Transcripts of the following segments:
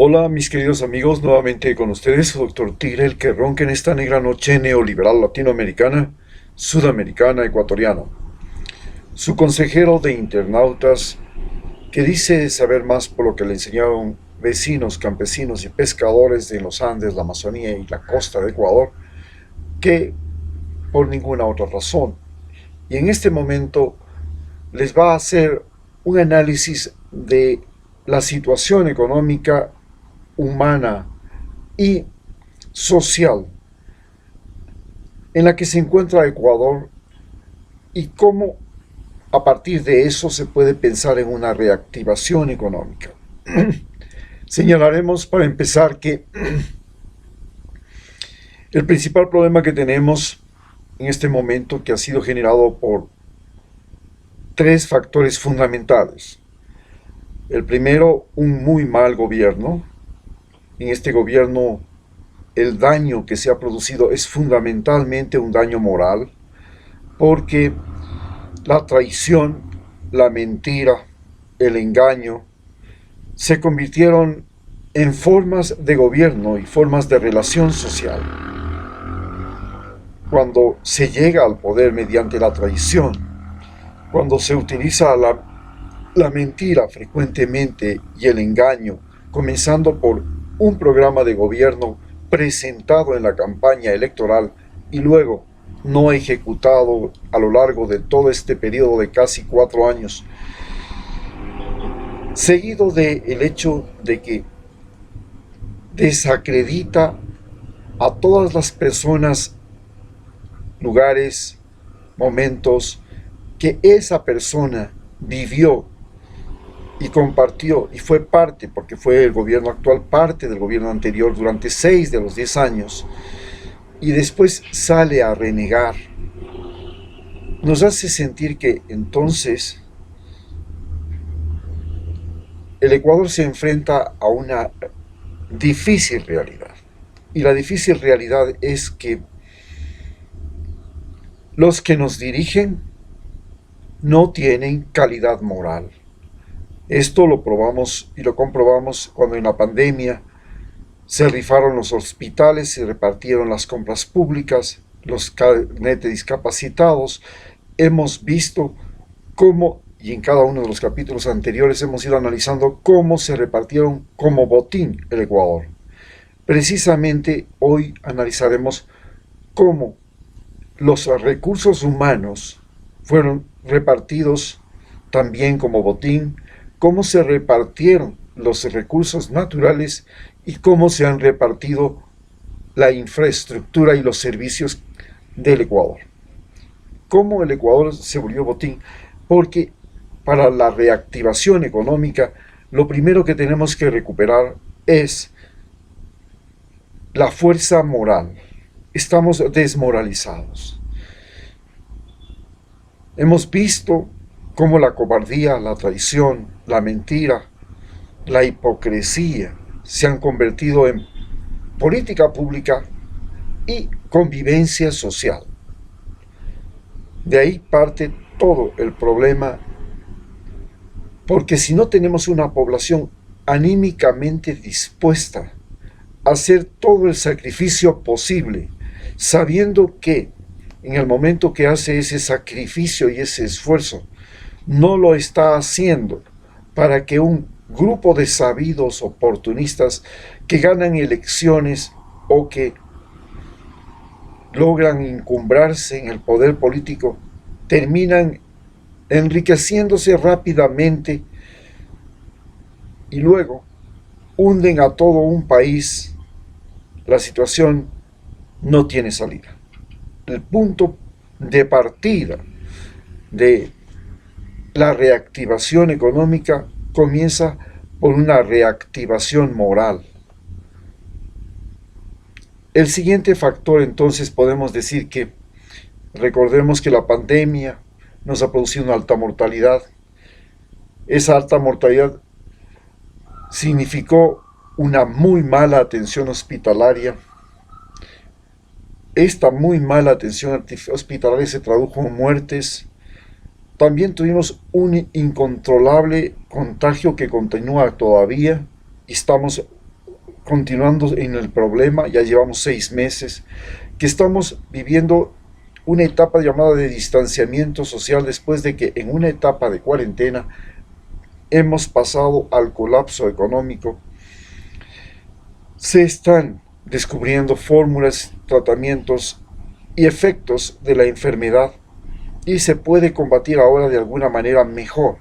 Hola mis queridos amigos, nuevamente con ustedes, su doctor Tigre, el que ronca en esta negra noche neoliberal latinoamericana, sudamericana, ecuatoriana. Su consejero de internautas, que dice saber más por lo que le enseñaron vecinos, campesinos y pescadores de los Andes, la Amazonía y la costa de Ecuador, que por ninguna otra razón. Y en este momento les va a hacer un análisis de la situación económica, humana y social en la que se encuentra Ecuador y cómo a partir de eso se puede pensar en una reactivación económica. Señalaremos para empezar que el principal problema que tenemos en este momento, que ha sido generado por tres factores fundamentales. El primero, un muy mal gobierno. En este gobierno el daño que se ha producido es fundamentalmente un daño moral, porque la traición, la mentira, el engaño se convirtieron en formas de gobierno y formas de relación social. Cuando se llega al poder mediante la traición, cuando se utiliza la mentira frecuentemente y el engaño, comenzando por un programa de gobierno presentado en la campaña electoral y luego no ejecutado a lo largo de todo este periodo de casi 4 años, seguido del hecho de que desacredita a todas las personas, lugares, momentos que esa persona vivió y compartió y fue parte, porque fue el gobierno actual parte del gobierno anterior durante 6 de los 10 años, y después sale a renegar, nos hace sentir que entonces el Ecuador se enfrenta a una difícil realidad. Y la difícil realidad es que los que nos dirigen no tienen calidad moral. Esto lo probamos y lo comprobamos cuando en la pandemia se rifaron los hospitales, se repartieron las compras públicas, los carnet de discapacitados. Hemos visto cómo, y en cada uno de los capítulos anteriores hemos ido analizando cómo se repartieron como botín el Ecuador. Precisamente hoy analizaremos cómo los recursos humanos fueron repartidos también como botín, cómo se repartieron los recursos naturales y cómo se han repartido la infraestructura y los servicios del Ecuador. ¿Cómo el Ecuador se volvió botín? Porque para la reactivación económica, lo primero que tenemos que recuperar es la fuerza moral. Estamos desmoralizados. Hemos visto cómo la cobardía, la traición, la mentira, la hipocresía se han convertido en política pública y convivencia social. De ahí parte todo el problema, porque si no tenemos una población anímicamente dispuesta a hacer todo el sacrificio posible, sabiendo que en el momento que hace ese sacrificio y ese esfuerzo, no lo está haciendo para que un grupo de sabidos oportunistas que ganan elecciones o que logran encumbrarse en el poder político, terminan enriqueciéndose rápidamente y luego hunden a todo un país. La situación no tiene salida. El punto de partida de la reactivación económica comienza por una reactivación moral. El siguiente factor, entonces, podemos decir que recordemos que la pandemia nos ha producido una alta mortalidad. Esa alta mortalidad significó una muy mala atención hospitalaria. Esta muy mala atención hospitalaria se tradujo en muertes. También tuvimos un incontrolable contagio que continúa todavía y estamos continuando en el problema, ya llevamos 6 meses, que estamos viviendo una etapa llamada de distanciamiento social después de que en una etapa de cuarentena hemos pasado al colapso económico. Se están descubriendo fórmulas, tratamientos y efectos de la enfermedad y se puede combatir ahora de alguna manera mejor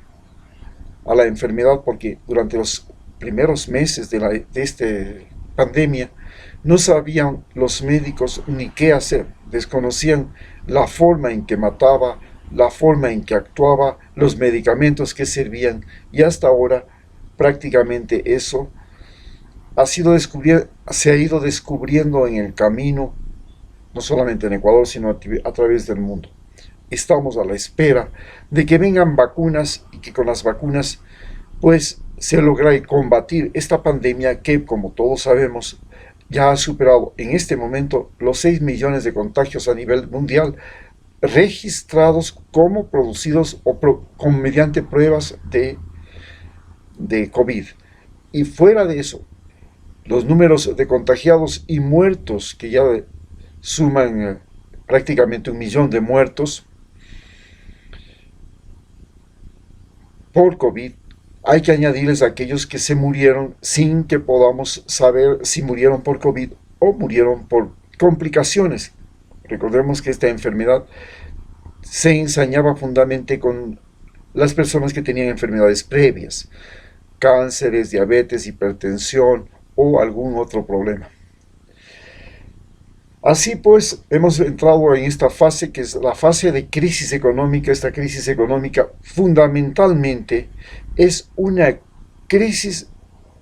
a la enfermedad, porque durante los primeros meses de esta pandemia no sabían los médicos ni qué hacer, desconocían la forma en que mataba, la forma en que actuaba, los medicamentos que servían, y hasta ahora prácticamente eso se ha ido descubriendo en el camino, no solamente en Ecuador, sino a través del mundo. Estamos a la espera de que vengan vacunas y que con las vacunas pues se logre combatir esta pandemia que, como todos sabemos, ya ha superado en este momento los 6 millones de contagios a nivel mundial registrados como producidos mediante pruebas de COVID. Y fuera de eso, los números de contagiados y muertos, que ya suman prácticamente 1 millón de muertos por COVID, hay que añadirles a aquellos que se murieron sin que podamos saber si murieron por COVID o murieron por complicaciones. Recordemos que esta enfermedad se ensañaba fundamentalmente con las personas que tenían enfermedades previas, cánceres, diabetes, hipertensión o algún otro problema. Así pues, hemos entrado en esta fase que es la fase de crisis económica. Esta crisis económica fundamentalmente es una crisis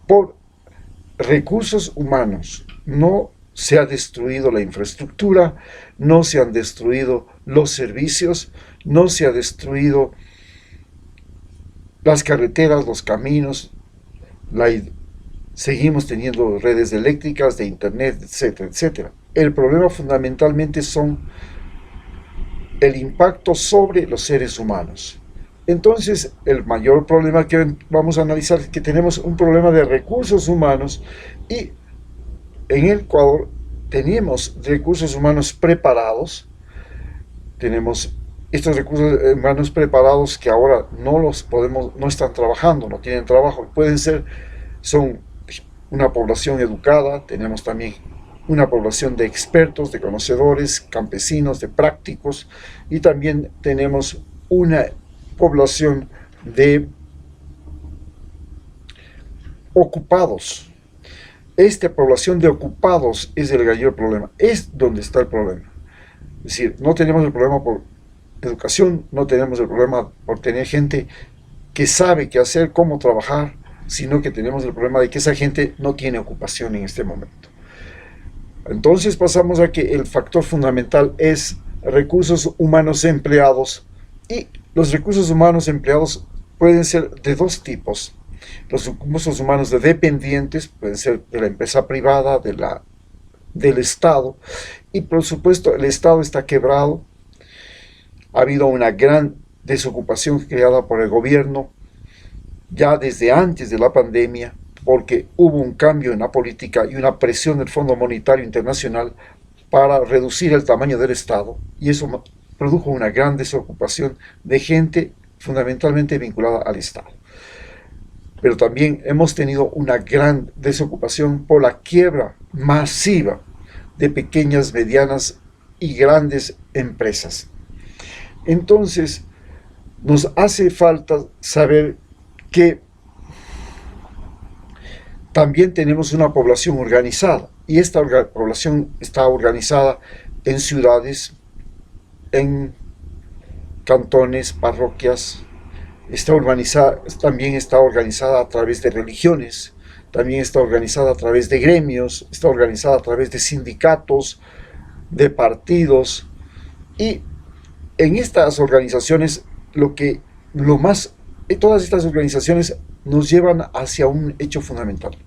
por recursos humanos. No se ha destruido la infraestructura, no se han destruido los servicios, no se ha destruido las carreteras, los caminos, seguimos teniendo redes eléctricas, de internet, etcétera, etcétera. El problema fundamentalmente son el impacto sobre los seres humanos. Entonces, el mayor problema que vamos a analizar es que tenemos un problema de recursos humanos, y en el Ecuador tenemos recursos humanos preparados. Tenemos estos recursos humanos preparados que ahora no están trabajando, no tienen trabajo. Son una población educada, tenemos también una población de expertos, de conocedores, campesinos, de prácticos, y también tenemos una población de ocupados. Esta población de ocupados es el mayor problema, es donde está el problema. Es decir, no tenemos el problema por educación, no tenemos el problema por tener gente que sabe qué hacer, cómo trabajar, sino que tenemos el problema de que esa gente no tiene ocupación en este momento. Entonces pasamos a que el factor fundamental es recursos humanos empleados, y los recursos humanos empleados pueden ser de dos tipos. Los recursos humanos dependientes pueden ser de la empresa privada, del Estado, y por supuesto el Estado está quebrado. Ha habido una gran desocupación creada por el gobierno ya desde antes de la pandemia, porque hubo un cambio en la política y una presión del Fondo Monetario Internacional para reducir el tamaño del Estado, y eso produjo una gran desocupación de gente fundamentalmente vinculada al Estado. Pero también hemos tenido una gran desocupación por la quiebra masiva de pequeñas, medianas y grandes empresas. Entonces, nos hace falta saber que también tenemos una población organizada, y esta población está organizada en ciudades, en cantones, parroquias, también está organizada a través de religiones, también está organizada a través de gremios, está organizada a través de sindicatos, de partidos, y en estas organizaciones todas estas organizaciones nos llevan hacia un hecho fundamental.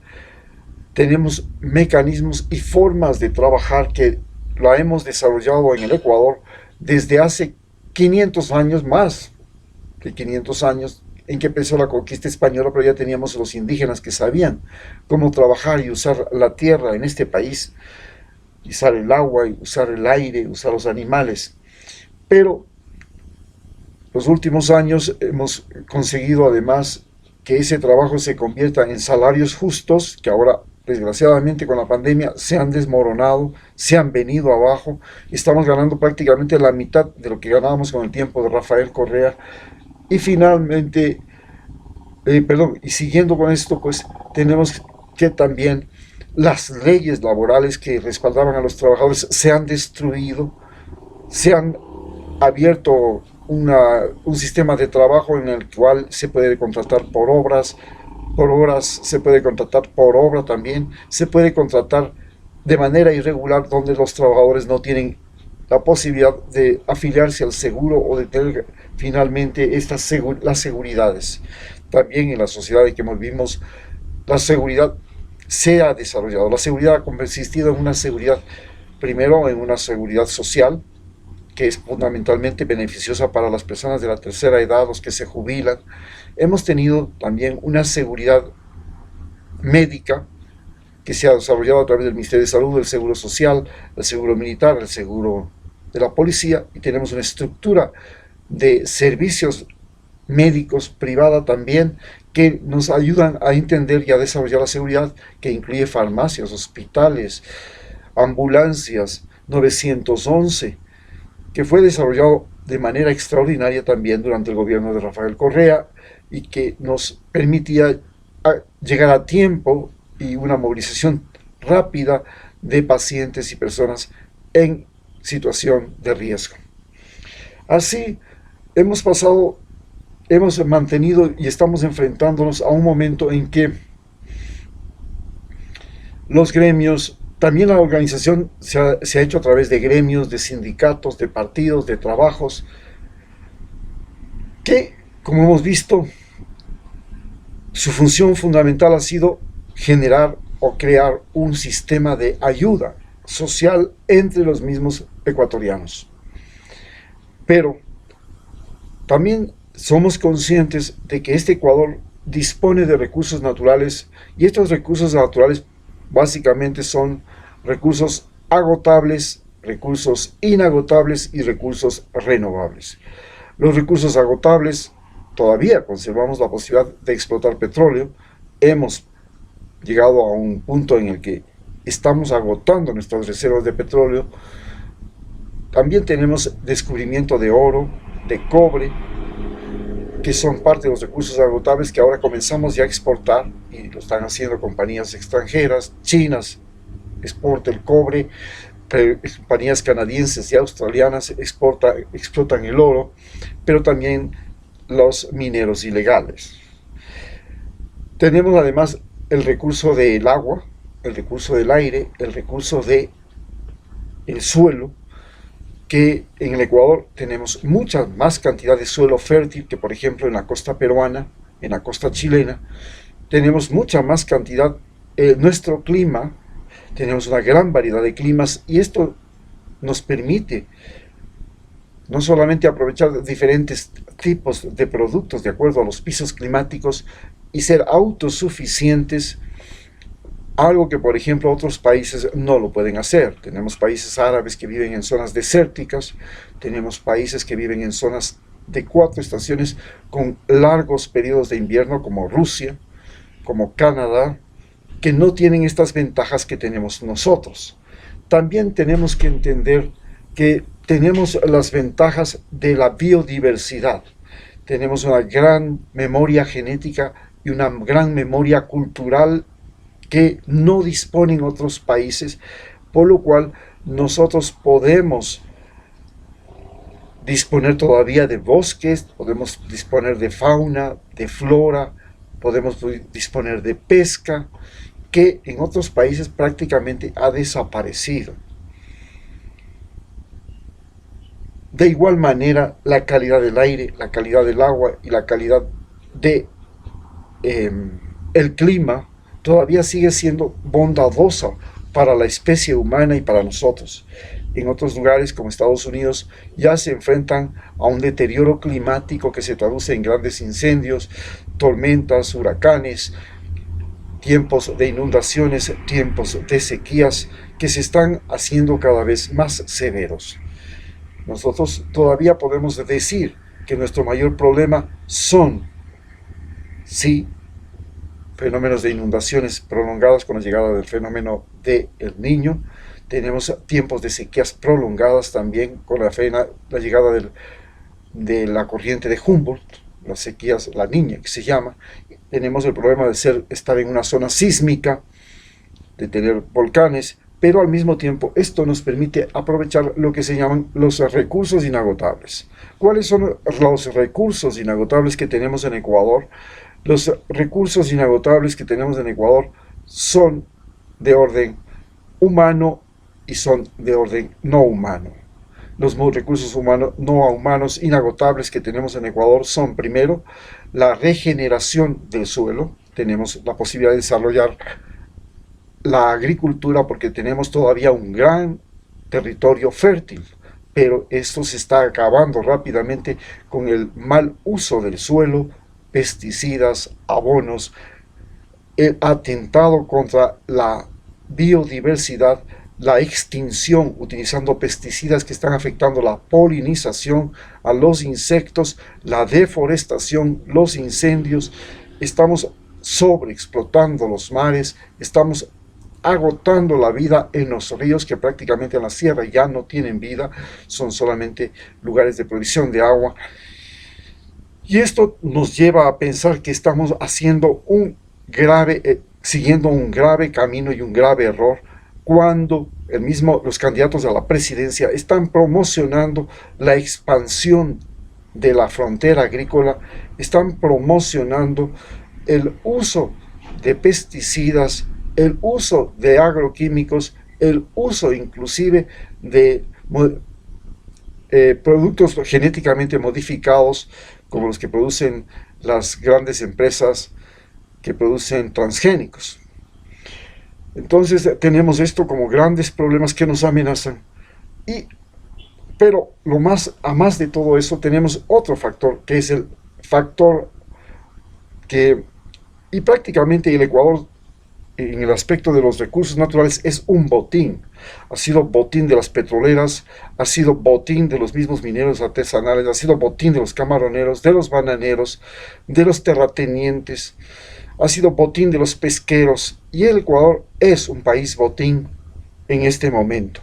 Tenemos mecanismos y formas de trabajar que la hemos desarrollado en el Ecuador desde hace 500 años, más de 500 años, en que empezó la conquista española, pero ya teníamos los indígenas que sabían cómo trabajar y usar la tierra en este país, usar el agua, usar el aire, usar los animales. Pero los últimos años hemos conseguido además que ese trabajo se convierta en salarios justos, que ahora desgraciadamente con la pandemia se han desmoronado, se han venido abajo. Estamos ganando prácticamente la mitad de lo que ganábamos con el tiempo de Rafael Correa. Y finalmente, y siguiendo con esto, pues tenemos que también las leyes laborales que respaldaban a los trabajadores se han destruido, se han abierto un sistema de trabajo en el cual se puede contratar por horas, se puede contratar por obra también, se puede contratar de manera irregular donde los trabajadores no tienen la posibilidad de afiliarse al seguro o de tener finalmente las seguridades. También en la sociedad en que vivimos, la seguridad se ha desarrollado. La seguridad ha consistido en una seguridad, primero en una seguridad social, que es fundamentalmente beneficiosa para las personas de la tercera edad, los que se jubilan. Hemos tenido también una seguridad médica que se ha desarrollado a través del Ministerio de Salud, el Seguro Social, el Seguro Militar, el Seguro de la Policía, y tenemos una estructura de servicios médicos privada también que nos ayudan a entender y a desarrollar la seguridad, que incluye farmacias, hospitales, ambulancias, 911, que fue desarrollado de manera extraordinaria también durante el gobierno de Rafael Correa y que nos permitía llegar a tiempo y una movilización rápida de pacientes y personas en situación de riesgo. Así hemos mantenido y estamos enfrentándonos a un momento en que los gremios, también la organización se ha hecho a través de gremios, de sindicatos, de partidos, de trabajos, que, como hemos visto, su función fundamental ha sido generar o crear un sistema de ayuda social entre los mismos ecuatorianos. Pero también somos conscientes de que este Ecuador dispone de recursos naturales, y estos recursos naturales básicamente son recursos agotables, recursos inagotables y recursos renovables. Los recursos agotables, todavía conservamos la posibilidad de explotar petróleo. Hemos llegado a un punto en el que estamos agotando nuestras reservas de petróleo. También tenemos descubrimiento de oro, de cobre, que son parte de los recursos agotables que ahora comenzamos ya a exportar, y lo están haciendo compañías extranjeras. Chinas exporta el cobre, compañías canadienses y australianas explotan el oro, pero también los mineros ilegales. Tenemos además el recurso del agua, el recurso del aire, el recurso del suelo, que en el Ecuador tenemos mucha más cantidad de suelo fértil que, por ejemplo, en la costa peruana, en la costa chilena. Tenemos mucha más cantidad, nuestro clima, tenemos una gran variedad de climas, y esto nos permite no solamente aprovechar diferentes tipos de productos de acuerdo a los pisos climáticos y ser autosuficientes, algo que, por ejemplo, otros países no lo pueden hacer. Tenemos países árabes que viven en zonas desérticas, tenemos países que viven en zonas de 4 estaciones con largos periodos de invierno, como Rusia, como Canadá, que no tienen estas ventajas que tenemos nosotros. También tenemos que entender que tenemos las ventajas de la biodiversidad. Tenemos una gran memoria genética y una gran memoria cultural que no disponen otros países, por lo cual nosotros podemos disponer todavía de bosques, podemos disponer de fauna, de flora, podemos disponer de pesca, que en otros países prácticamente ha desaparecido. De igual manera, la calidad del aire, la calidad del agua y la calidad de el clima todavía sigue siendo bondadosa para la especie humana y para nosotros. en otros lugares como Estados Unidos ya se enfrentan a un deterioro climático que se traduce en grandes incendios, tormentas, huracanes, tiempos de inundaciones, tiempos de sequías que se están haciendo cada vez más severos. Nosotros todavía podemos decir que nuestro mayor problema son, sí, fenómenos de inundaciones prolongadas con la llegada del fenómeno del Niño. Tenemos tiempos de sequías prolongadas también con la llegada de la corriente de Humboldt, las sequías, la Niña que se llama. Tenemos el problema de estar en una zona sísmica, de tener volcanes, pero al mismo tiempo esto nos permite aprovechar lo que se llaman los recursos inagotables. ¿Cuáles son los recursos inagotables que tenemos en Ecuador? Los recursos inagotables que tenemos en Ecuador son de orden humano y son de orden no humano. Los recursos humanos, no humanos inagotables que tenemos en Ecuador son, primero, la regeneración del suelo. Tenemos la posibilidad de desarrollar la agricultura porque tenemos todavía un gran territorio fértil, pero esto se está acabando rápidamente con el mal uso del suelo, pesticidas, abonos, el atentado contra la biodiversidad, la extinción utilizando pesticidas que están afectando la polinización, a los insectos, la deforestación, los incendios. Estamos sobreexplotando los mares, estamos agotando la vida en los ríos que prácticamente en la sierra ya no tienen vida, son solamente lugares de provisión de agua. Y esto nos lleva a pensar que estamos haciendo siguiendo un grave camino y un grave error cuando los candidatos a la presidencia están promocionando la expansión de la frontera agrícola, están promocionando el uso de pesticidas, el uso de agroquímicos, el uso inclusive de productos genéticamente modificados como los que producen las grandes empresas que producen transgénicos. Entonces tenemos esto como grandes problemas que nos amenazan. Pero a más de todo eso tenemos otro factor, que es el factor y prácticamente el Ecuador en el aspecto de los recursos naturales es un botín. Ha sido botín de las petroleras, ha sido botín de los mismos mineros artesanales, ha sido botín de los camaroneros, de los bananeros, de los terratenientes, ha sido botín de los pesqueros, y el Ecuador es un país botín en este momento.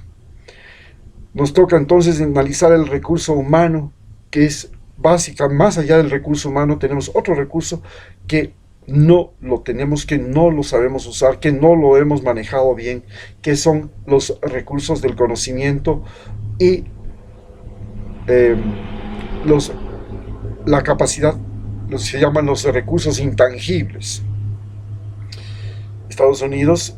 Nos toca entonces analizar el recurso humano, que es básica. Más allá del recurso humano tenemos otro recurso que no lo tenemos, que no lo sabemos usar, que no lo hemos manejado bien, que son los recursos del conocimiento y la capacidad, se llaman los recursos intangibles. Estados Unidos,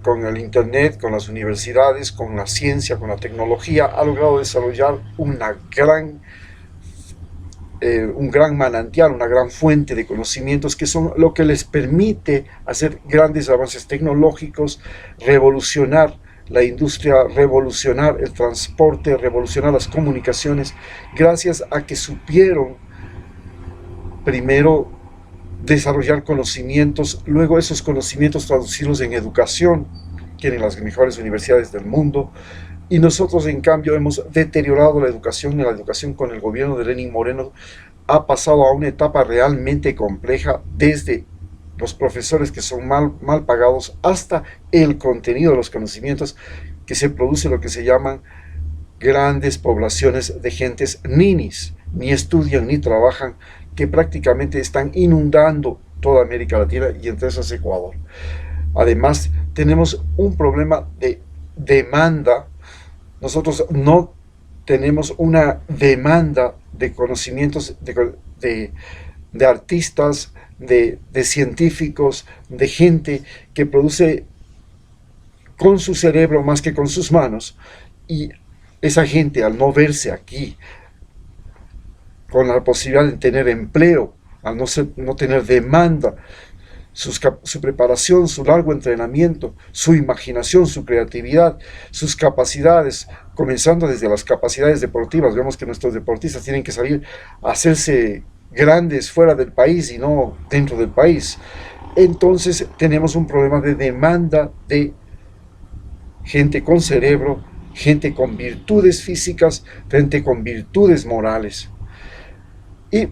con el Internet, con las universidades, con la ciencia, con la tecnología, ha logrado desarrollar un gran manantial, una gran fuente de conocimientos que son lo que les permite hacer grandes avances tecnológicos, revolucionar la industria, revolucionar el transporte, revolucionar las comunicaciones, gracias a que supieron primero desarrollar conocimientos, luego esos conocimientos traducirlos en educación, tienen las mejores universidades del mundo, y nosotros en cambio hemos deteriorado la educación, y la educación con el gobierno de Lenín Moreno ha pasado a una etapa realmente compleja, desde los profesores que son mal pagados hasta el contenido de los conocimientos, que se produce lo que se llaman grandes poblaciones de gentes ninis, ni estudian ni trabajan, que prácticamente están inundando toda América Latina y entre esas Ecuador. Además, tenemos un problema de demanda. Nosotros no tenemos una demanda de conocimientos de artistas, de científicos, de gente que produce con su cerebro más que con sus manos, y esa gente, al no verse aquí con la posibilidad de tener empleo, al no tener demanda, su preparación, su largo entrenamiento, su imaginación, su creatividad, sus capacidades, comenzando desde las capacidades deportivas. Vemos que nuestros deportistas tienen que salir a hacerse grandes fuera del país y no dentro del país. Entonces tenemos un problema de demanda de gente con cerebro, gente con virtudes físicas, gente con virtudes morales. Y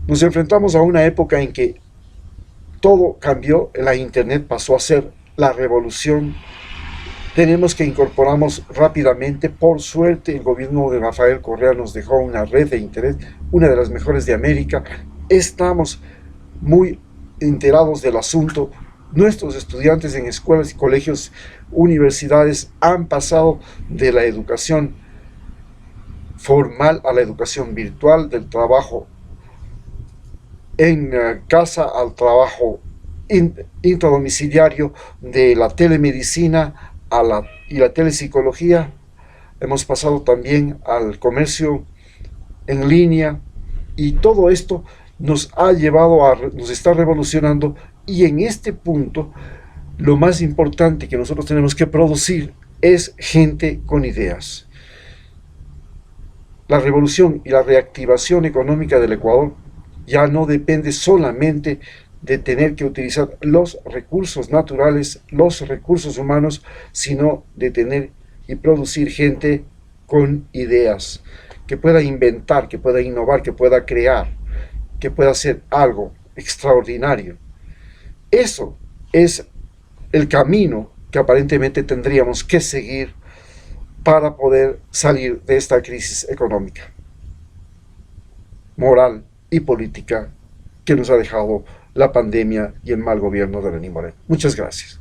nos enfrentamos a una época en que todo cambió, la internet pasó a ser la revolución. Tenemos que incorporarnos rápidamente. Por suerte, el gobierno de Rafael Correa nos dejó una red de internet, una de las mejores de América. Estamos muy enterados del asunto. Nuestros estudiantes en escuelas y colegios, universidades, han pasado de la educación formal a la educación virtual, del trabajo en casa al trabajo intradomiciliario, de la telemedicina y la telepsicología. Hemos pasado también al comercio en línea, y todo esto nos está revolucionando. Y en este punto, lo más importante que nosotros tenemos que producir es gente con ideas. La revolución y la reactivación económica del Ecuador ya no depende solamente de tener que utilizar los recursos naturales, los recursos humanos, sino de tener y producir gente con ideas, que pueda inventar, que pueda innovar, que pueda crear, que pueda hacer algo extraordinario. Eso es el camino que aparentemente tendríamos que seguir para poder salir de esta crisis económica, moral y política que nos ha dejado la pandemia y el mal gobierno de Lenín Moreno. Muchas gracias.